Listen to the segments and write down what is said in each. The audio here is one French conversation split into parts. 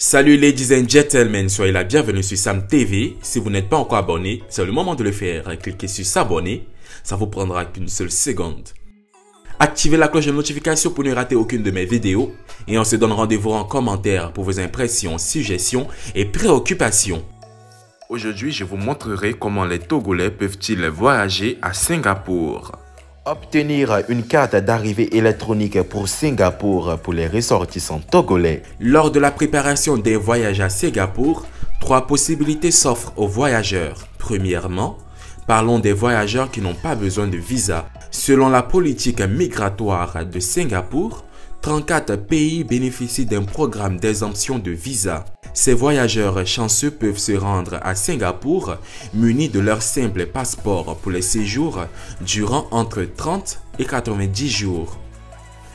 Salut ladies and gentlemen, soyez la bienvenue sur Sam TV. Si vous n'êtes pas encore abonné, c'est le moment de le faire. Cliquez sur s'abonner, ça vous prendra qu'une seule seconde. Activez la cloche de notification pour ne rater aucune de mes vidéos. Et on se donne rendez-vous en commentaire pour vos impressions, suggestions et préoccupations. Aujourd'hui, je vous montrerai comment les Togolais peuvent-ils voyager à Singapour. Obtenir une carte d'arrivée électronique pour Singapour pour les ressortissants togolais. Lors de la préparation des voyages à Singapour, trois possibilités s'offrent aux voyageurs. Premièrement, parlons des voyageurs qui n'ont pas besoin de visa. Selon la politique migratoire de Singapour, 34 pays bénéficient d'un programme d'exemption de visa. Ces voyageurs chanceux peuvent se rendre à Singapour munis de leur simple passeport pour les séjours durant entre 30 et 90 jours.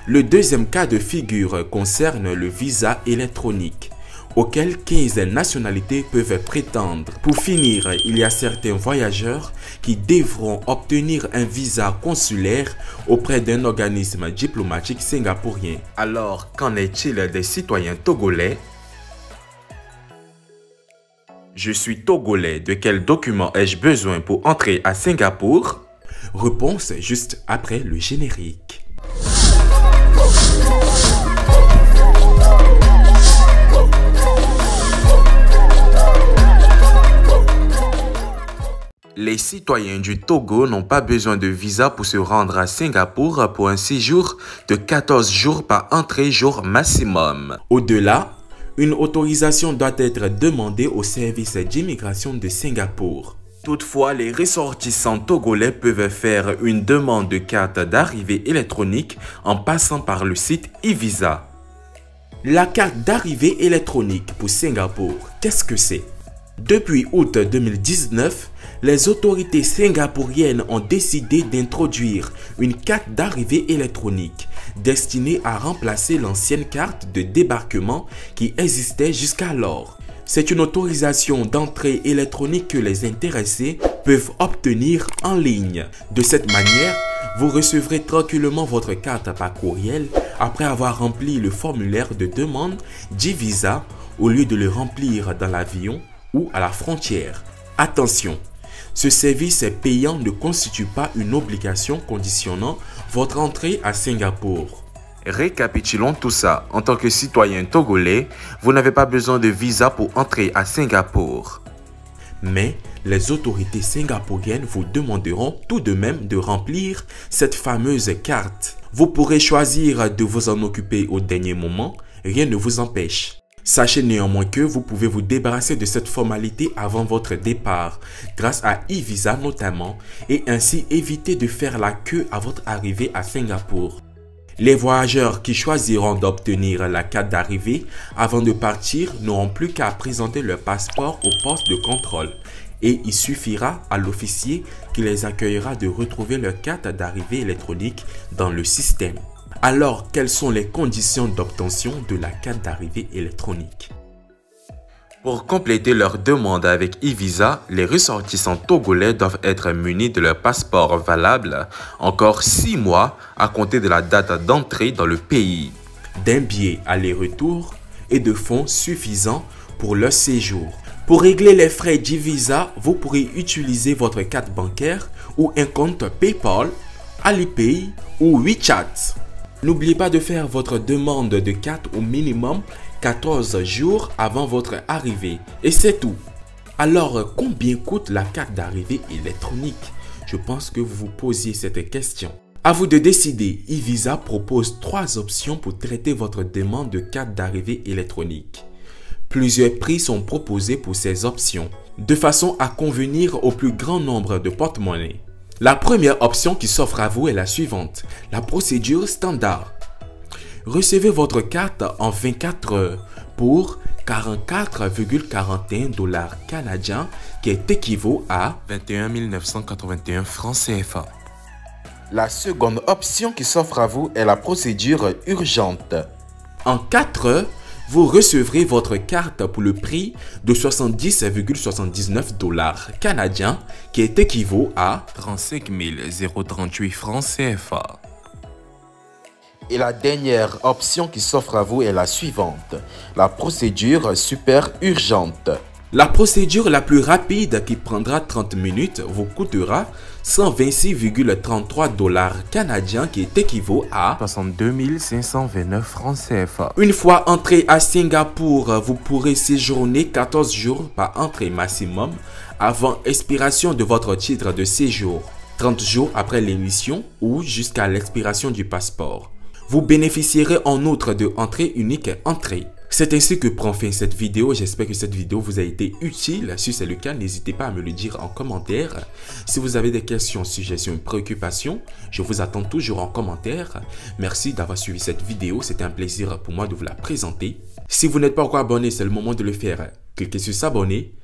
Le deuxième cas de figure concerne le visa électronique, auquel 15 nationalités peuvent prétendre. Pour finir, il y a certains voyageurs qui devront obtenir un visa consulaire auprès d'un organisme diplomatique singapourien. Alors, qu'en est-il des citoyens togolais? Je suis togolais, de quel document ai-je besoin pour entrer à Singapour? Réponse juste après le générique. Les citoyens du Togo n'ont pas besoin de visa pour se rendre à Singapour pour un séjour de 14 jours par entrée jour maximum. Au-delà, une autorisation doit être demandée au service d'immigration de Singapour. Toutefois, les ressortissants togolais peuvent faire une demande de carte d'arrivée électronique en passant par le site e-Visa. La carte d'arrivée électronique pour Singapour, qu'est-ce que c'est? Depuis août 2019, les autorités singapouriennes ont décidé d'introduire une carte d'arrivée électronique destinée à remplacer l'ancienne carte de débarquement qui existait jusqu'alors. C'est une autorisation d'entrée électronique que les intéressés peuvent obtenir en ligne. De cette manière, vous recevrez tranquillement votre carte par courriel après avoir rempli le formulaire de demande d'e-Visa au lieu de le remplir dans l'avion ou à la frontière. Attention, ce service payant ne constitue pas une obligation conditionnant votre entrée à Singapour. Récapitulons tout ça. En tant que citoyen togolais, vous n'avez pas besoin de visa pour entrer à Singapour. Mais les autorités singapouriennes vous demanderont tout de même de remplir cette fameuse carte. Vous pourrez choisir de vous en occuper au dernier moment, rien ne vous empêche. Sachez néanmoins que vous pouvez vous débarrasser de cette formalité avant votre départ, grâce à e-Visa notamment, et ainsi éviter de faire la queue à votre arrivée à Singapour. Les voyageurs qui choisiront d'obtenir la carte d'arrivée avant de partir n'auront plus qu'à présenter leur passeport au poste de contrôle et il suffira à l'officier qui les accueillera de retrouver leur carte d'arrivée électronique dans le système. Alors, quelles sont les conditions d'obtention de la carte d'arrivée électronique? Pour compléter leur demande avec e-Visa, les ressortissants togolais doivent être munis de leur passeport valable encore 6 mois à compter de la date d'entrée dans le pays, d'un billet aller-retour et de fonds suffisants pour leur séjour. Pour régler les frais d'e-Visa, vous pourrez utiliser votre carte bancaire ou un compte PayPal, Alipay ou WeChat. N'oubliez pas de faire votre demande de carte au minimum 14 jours avant votre arrivée. Et c'est tout. Alors, combien coûte la carte d'arrivée électronique? Je pense que vous vous posiez cette question. À vous de décider. e-Visa propose 3 options pour traiter votre demande de carte d'arrivée électronique. Plusieurs prix sont proposés pour ces options, de façon à convenir au plus grand nombre de porte-monnaie. La première option qui s'offre à vous est la suivante, la procédure standard. Recevez votre carte en 24 heures pour 44,41 $ canadiens qui est équivaut à 21 981 francs CFA. La seconde option qui s'offre à vous est la procédure urgente. En 4 heures, vous recevrez votre carte pour le prix de 70,79 $ canadiens qui est équivaut à 35 038 francs CFA. Et la dernière option qui s'offre à vous est la suivante, la procédure super urgente. La procédure la plus rapide qui prendra 30 minutes vous coûtera 126,33 $ canadiens qui équivaut à 62 529 francs CFA. Une fois entré à Singapour, vous pourrez séjourner 14 jours par entrée maximum avant expiration de votre titre de séjour, 30 jours après l'émission ou jusqu'à l'expiration du passeport. Vous bénéficierez en outre de entrée unique entrée. C'est ainsi que prend fin cette vidéo. J'espère que cette vidéo vous a été utile. Si c'est le cas, n'hésitez pas à me le dire en commentaire. Si vous avez des questions, suggestions, préoccupations, je vous attends toujours en commentaire. Merci d'avoir suivi cette vidéo. C'était un plaisir pour moi de vous la présenter. Si vous n'êtes pas encore abonné, c'est le moment de le faire. Cliquez sur s'abonner.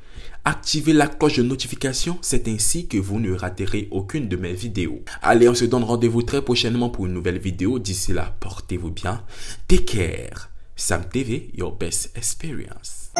Activez la cloche de notification, c'est ainsi que vous ne raterez aucune de mes vidéos. Allez, on se donne rendez-vous très prochainement pour une nouvelle vidéo. D'ici là, portez-vous bien. Take care. Sam TV, your best experience.